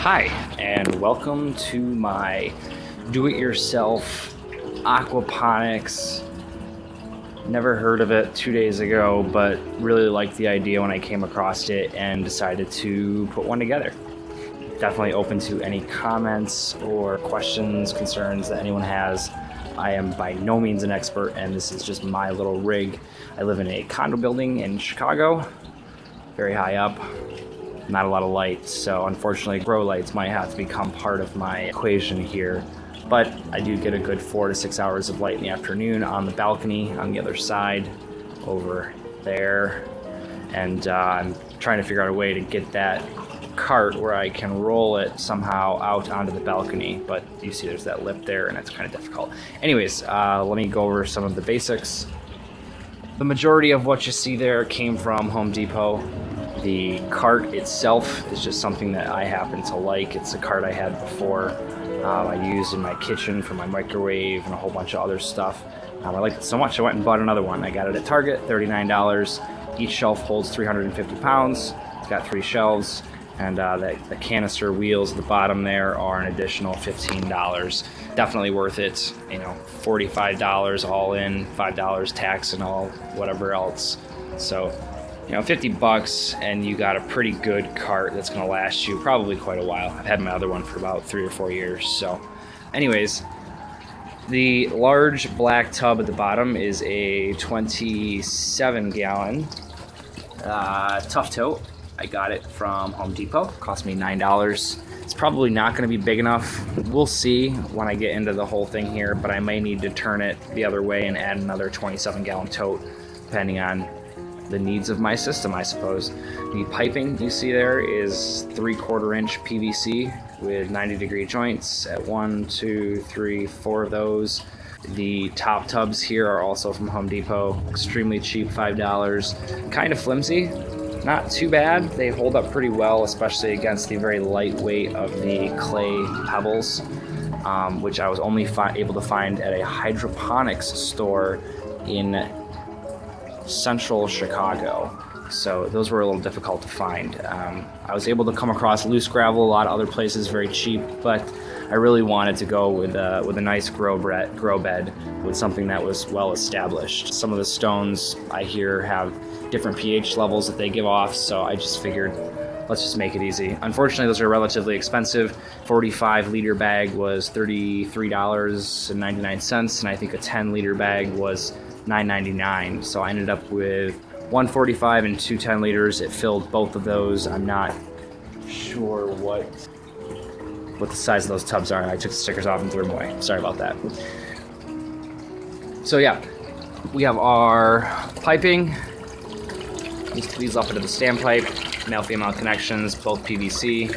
Hi, and welcome to my do-it-yourself aquaponics. Never heard of it 2 days ago, but really liked the idea when I came across it and decided to put one together. Definitely open to any comments or questions, concerns that anyone has. I am by no means an expert, and this is just my little rig. I live in a condo building in Chicago, very high up. Not a lot of light, so unfortunately grow lights might have to become part of my equation here. But I do get a good 4 to 6 hours of light in the afternoon on the balcony on the other side over there. And I'm trying to figure out a way to get that cart where I can roll it somehow out onto the balcony. But you see there's that lip there and it's kind of difficult. Anyways, let me go over some of the basics. The majority of what you see there came from Home Depot. The cart itself is just something that I happen to like. It's a cart I had before. I used in my kitchen for my microwave and a whole bunch of other stuff. I liked it so much I went and bought another one. I got it at Target, $39. Each shelf holds 350 pounds. It's got 3 shelves, and the canister wheels at the bottom there are an additional $15. Definitely worth it. You know, $45 all in, $5 tax and all whatever else. So, you know, 50 bucks and you got a pretty good cart that's gonna last you probably quite a while. I've had my other one for about 3 or 4 years. So anyways, the large black tub at the bottom is a 27 gallon tough tote. I got it from Home Depot. It cost me $9. It's probably not going to be big enough. We'll see when I get into the whole thing here, but I may need to turn it the other way and add another 27 gallon tote, depending on the needs of my system, I suppose. The piping you see there is 3/4 inch PVC with 90-degree joints at 1, 2, 3, 4 of those. The top tubs here are also from Home Depot. Extremely cheap, $5. Kind of flimsy. Not too bad. They hold up pretty well, especially against the very light weight of the clay pebbles, which I was only able to find at a hydroponics store in central Chicago. So those were a little difficult to find. I was able to come across loose gravel, a lot of other places, very cheap, but I really wanted to go with a nice grow bed with something that was well established. Some of the stones I hear have different pH levels that they give off, so I just figured let's just make it easy. Unfortunately, those are relatively expensive. 45-liter bag was $33.99, and I think a 10-liter bag was $9.99. So I ended up with 145 and 2 10 liters. It filled both of those. I'm not sure what the size of those tubs are. I took the stickers off and threw them away. Sorry about that. So yeah, we have our piping. These up into the standpipe, male-female connections, both PVC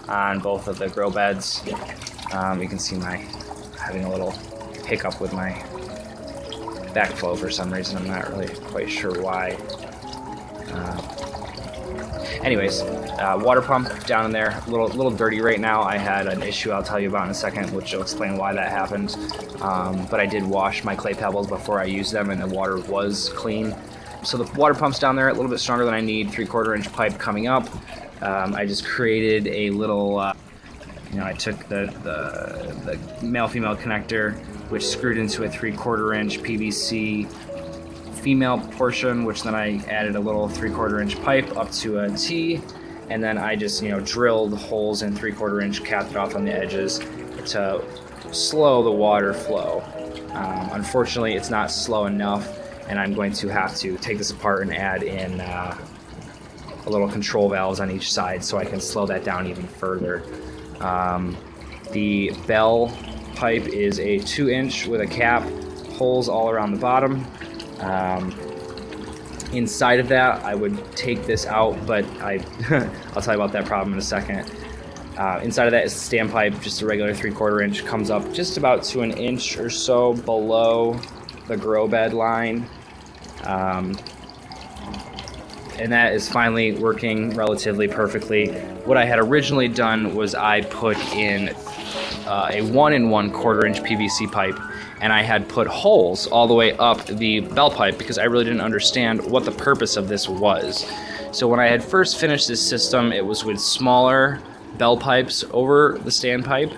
on both of the grow beds. You can see having a little hiccup with my backflow for some reason. I'm not really quite sure why. Anyways, water pump down in there, a little dirty right now. I had an issue I'll tell you about in a second, which will explain why that happened. But I did wash my clay pebbles before I used them, and the water was clean. So the water pump's down there, a little bit stronger than I need, 3/4 inch pipe coming up. I just created a little, I took the male-female connector, which screwed into a 3/4 inch PVC female portion, which then I added a little 3/4 inch pipe up to a T, and then I just, drilled holes in 3/4 inch, capped it off on the edges to slow the water flow. Unfortunately, it's not slow enough, and I'm going to have to take this apart and add in a little control valves on each side so I can slow that down even further. The bell pipe is a 2 inch with a cap, holes all around the bottom. Inside of that, I would take this out, but I'll tell you about that problem in a second. Inside of that is the standpipe, just a regular 3/4 inch, comes up just about to an inch or so below the grow bed line. And that is finally working relatively perfectly. What I had originally done was I put in a 1 1/4 inch PVC pipe, and I had put holes all the way up the bell pipe because I really didn't understand what the purpose of this was. So when I had first finished this system, it was with smaller bell pipes over the standpipe,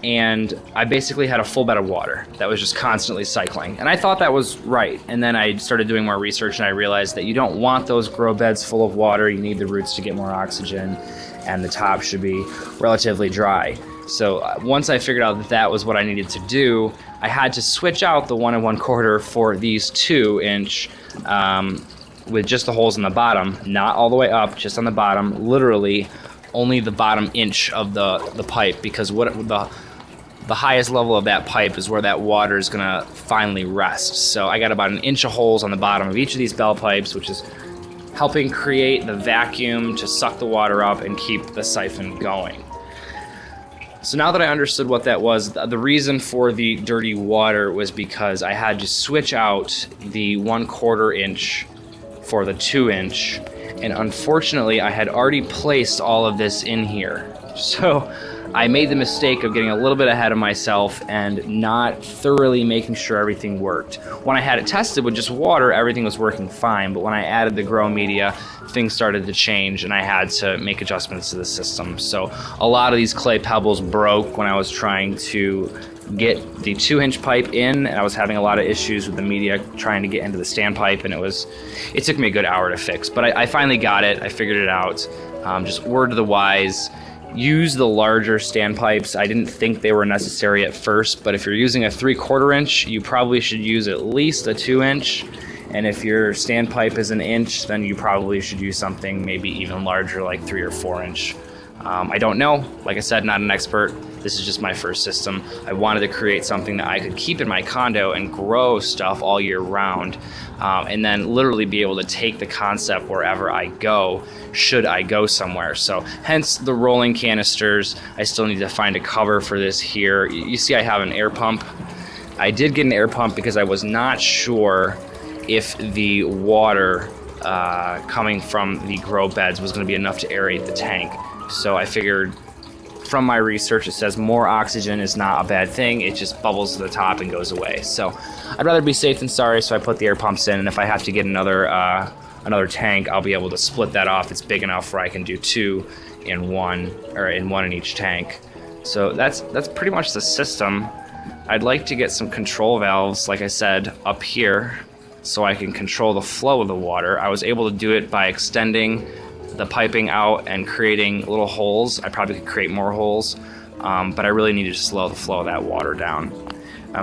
and I basically had a full bed of water that was just constantly cycling. And I thought that was right. And then I started doing more research and I realized that you don't want those grow beds full of water. You need the roots to get more oxygen, and the top should be relatively dry. So once I figured out that that was what I needed to do, I had to switch out the 1 1/4 for these 2-inch with just the holes in the bottom, not all the way up, just on the bottom, literally only the bottom inch of the pipe, because what the highest level of that pipe is where that water is gonna finally rest. So I got about 1 inch of holes on the bottom of each of these bell pipes, which is helping create the vacuum to suck the water up and keep the siphon going. So now that I understood what that was, the reason for the dirty water was because I had to switch out the 1/4 inch for the 2-inch, and unfortunately I had already placed all of this in here. So I made the mistake of getting a little bit ahead of myself and not thoroughly making sure everything worked. When I had it tested with just water, everything was working fine, but when I added the grow media, things started to change and I had to make adjustments to the system. So a lot of these clay pebbles broke when I was trying to get the 2-inch pipe in, and I was having a lot of issues with the media trying to get into the standpipe, and it took me a good hour to fix, but I finally got it. I figured it out. Just word to the wise, use the larger standpipes. I didn't think they were necessary at first, but if you're using a 3/4 inch, you probably should use at least a 2-inch. And if your standpipe is 1 inch, then you probably should use something maybe even larger, like 3 or 4 inch. I don't know. Like I said, not an expert. This is just my first system. I wanted to create something that I could keep in my condo and grow stuff all year round, and then literally be able to take the concept wherever I go, should I go somewhere. So hence the rolling canisters. I still need to find a cover for this here. You see I have an air pump. I did get an air pump because I was not sure if the water coming from the grow beds was going to be enough to aerate the tank. So I figured, from my research, it says more oxygen is not a bad thing. It just bubbles to the top and goes away. So I'd rather be safe than sorry, so I put the air pumps in, and if I have to get another tank, I'll be able to split that off. It's big enough where I can do 2 in one, or in one in each tank. So that's pretty much the system. I'd like to get some control valves, like I said, up here, so I can control the flow of the water. I was able to do it by extending the piping out and creating little holes. I probably could create more holes, but I really needed to slow the flow of that water down.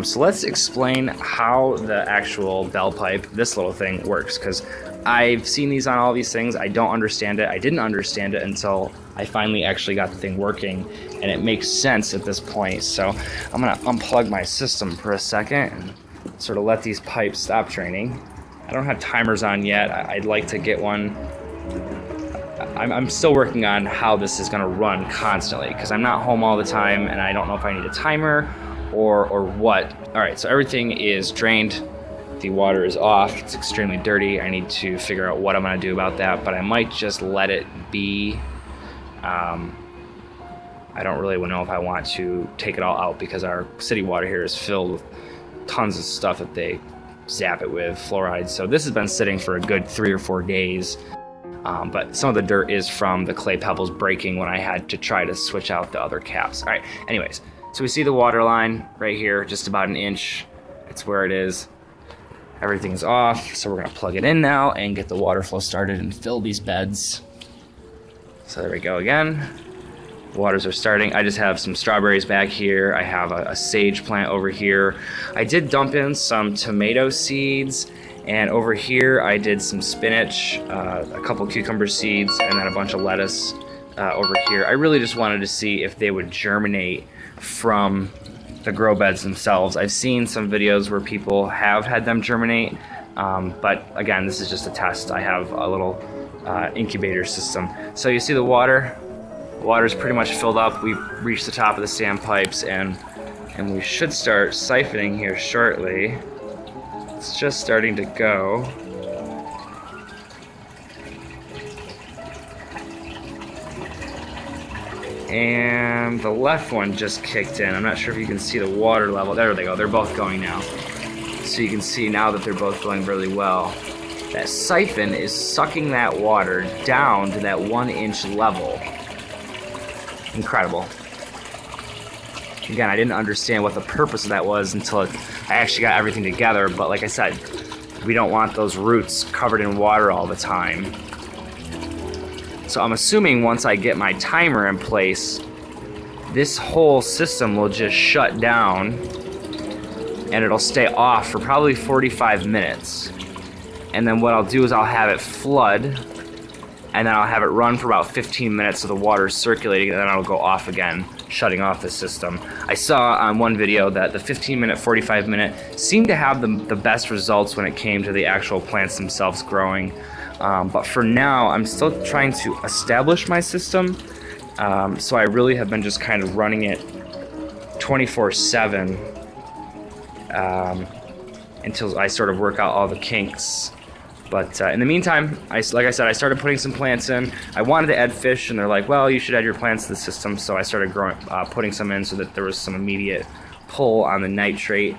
So let's explain how the actual bell pipe, this little thing, works, because I've seen these on all these things. I don't understand it. I didn't understand it until I finally actually got the thing working, and it makes sense at this point. So I'm gonna unplug my system for a second and sort of let these pipes stop draining. I don't have timers on yet. I'd like to get one. I'm still working on how this is going to run constantly, because I'm not home all the time and I don't know if I need a timer or what. All right, so everything is drained. The water is off. It's extremely dirty. I need to figure out what I'm going to do about that, but I might just let it be. I don't really know if I want to take it all out, because our city water here is filled with tons of stuff that they zap it with, fluoride. So this has been sitting for a good 3 or 4 days. But some of the dirt is from the clay pebbles breaking when I had to try to switch out the other caps. All right, anyways, so we see the water line right here, just about 1 inch. It's where it is. Everything's off, so we're gonna plug it in now and get the water flow started and fill these beds. So there we go again. Waters are starting. I just have some strawberries back here. I have a sage plant over here. I did dump in some tomato seeds, and over here I did some spinach, a couple cucumber seeds, and then a bunch of lettuce over here. I really just wanted to see if they would germinate from the grow beds themselves. I've seen some videos where people have had them germinate, but again, this is just a test. I have a little incubator system. So you see the water? The water's pretty much filled up. We've reached the top of the standpipes, and we should start siphoning here shortly. It's just starting to go. And the left one just kicked in. I'm not sure if you can see the water level. There they go. They're both going now. So you can see now that they're both going really well. That siphon is sucking that water down to that 1 inch level. incredible. Again, I didn't understand what the purpose of that was until I actually got everything together, but like I said, we don't want those roots covered in water all the time. So I'm assuming once I get my timer in place, this whole system will just shut down and it'll stay off for probably 45 minutes. And then what I'll do is I'll have it flood, and then I'll have it run for about 15 minutes so the water's circulating, and then it'll go off again, shutting off the system. I saw on one video that the 15-minute, 45-minute seemed to have the best results when it came to the actual plants themselves growing. But for now, I'm still trying to establish my system. So I really have been just kind of running it 24/7 until I sort of work out all the kinks. But in the meantime, like I said, I started putting some plants in. I wanted to add fish, and they're like, well, you should add your plants to the system. So I started putting some in so that there was some immediate pull on the nitrate.